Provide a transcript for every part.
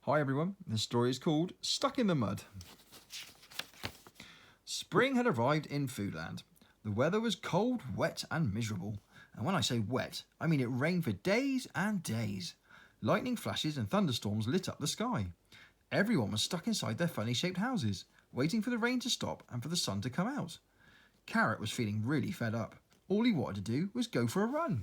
Hi everyone, this story is called Stuck in the Mud. Spring had arrived in Foodland. The weather was cold, wet and miserable. And when I say wet, I mean it rained for days and days. Lightning flashes and thunderstorms lit up the sky. Everyone was stuck inside their funny shaped houses, waiting for the rain to stop and for the sun to come out. Carrot was feeling really fed up. All he wanted to do was go for a run.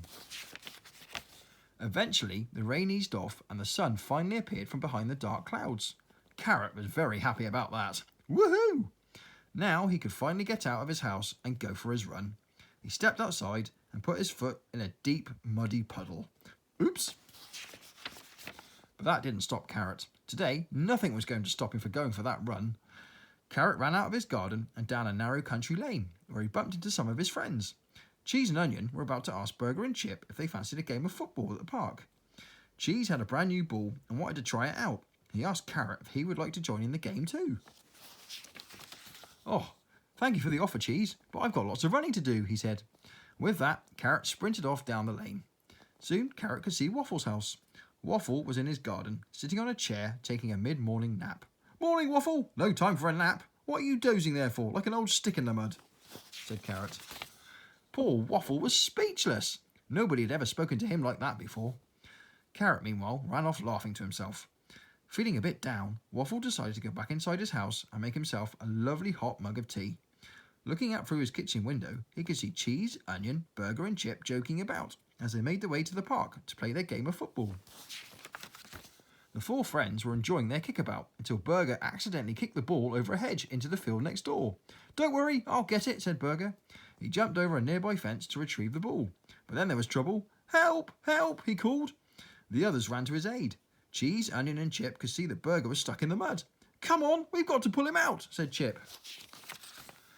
Eventually, the rain eased off and the sun finally appeared from behind the dark clouds. Carrot was very happy about that. Woohoo! Now he could finally get out of his house and go for his run. He stepped outside and put his foot in a deep, muddy puddle. Oops! But that didn't stop Carrot. Today, nothing was going to stop him from going for that run. Carrot ran out of his garden and down a narrow country lane, where he bumped into some of his friends. Cheese and Onion were about to ask Burger and Chip if they fancied a game of football at the park. Cheese had a brand new ball and wanted to try it out. He asked Carrot if he would like to join in the game too. "Oh, thank you for the offer, Cheese, but I've got lots of running to do," he said. With that, Carrot sprinted off down the lane. Soon, Carrot could see Waffle's house. Waffle was in his garden, sitting on a chair, taking a mid-morning nap. "Morning, Waffle! No time for a nap. What are you dozing there for, like an old stick in the mud?" said Carrot. Poor Waffle was speechless. Nobody had ever spoken to him like that before. Carrot, meanwhile, ran off laughing to himself. Feeling a bit down, Waffle decided to go back inside his house and make himself a lovely hot mug of tea. Looking out through his kitchen window, he could see Cheese, Onion, Burger and Chip joking about as they made their way to the park to play their game of football. The four friends were enjoying their kickabout until Burger accidentally kicked the ball over a hedge into the field next door. "Don't worry, I'll get it," said Burger. He jumped over a nearby fence to retrieve the ball. But then there was trouble. "Help! Help!" he called. The others ran to his aid. Cheese, Onion and Chip could see that Burger was stuck in the mud. "Come on, we've got to pull him out," said Chip.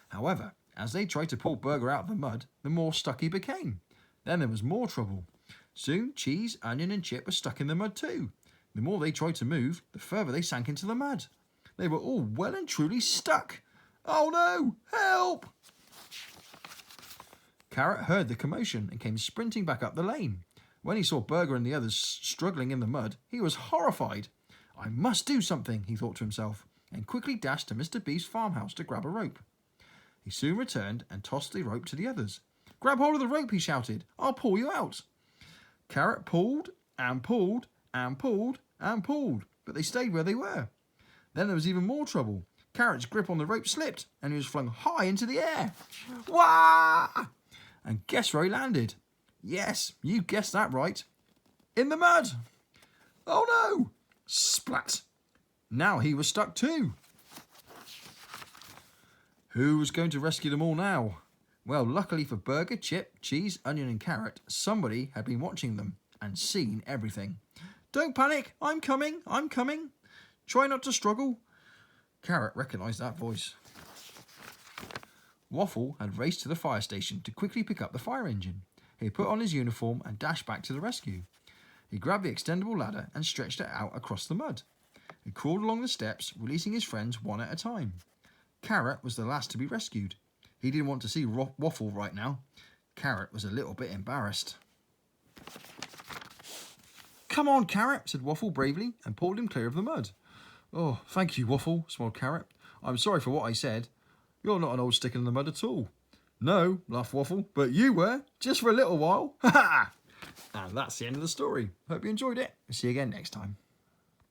However, as they tried to pull Burger out of the mud, the more stuck he became. Then there was more trouble. Soon, Cheese, Onion and Chip were stuck in the mud too. The more they tried to move, the further they sank into the mud. They were all well and truly stuck. "Oh no! Help!" Carrot heard the commotion and came sprinting back up the lane. When he saw Burger and the others struggling in the mud, he was horrified. "I must do something," he thought to himself, and quickly dashed to Mr. Beast's farmhouse to grab a rope. He soon returned and tossed the rope to the others. "Grab hold of the rope," he shouted. "I'll pull you out." Carrot pulled and pulled and pulled and pulled, but they stayed where they were. Then there was even more trouble. Carrot's grip on the rope slipped and he was flung high into the air. Wah! And guess where he landed? Yes, you guessed that right. In the mud. Oh no! Splat! Now he was stuck too. Who was going to rescue them all now? Well, luckily for Burger, Chip, Cheese, Onion and Carrot, somebody had been watching them and seen everything. "Don't panic, I'm coming, I'm coming. Try not to struggle." Carrot recognised that voice. Waffle had raced to the fire station to quickly pick up the fire engine. He put on his uniform and dashed back to the rescue. He grabbed the extendable ladder and stretched it out across the mud. He crawled along the steps, releasing his friends one at a time. Carrot was the last to be rescued. He didn't want to see Waffle right now. Carrot was a little bit embarrassed. "Come on, Carrot," said Waffle bravely and pulled him clear of the mud. "Oh, thank you, Waffle," smiled Carrot. "I'm sorry for what I said. You're not an old stick in the mud at all." "No," laughed Waffle, "but you were, just for a little while." Ha ha! And that's the end of the story. Hope you enjoyed it. See you again next time.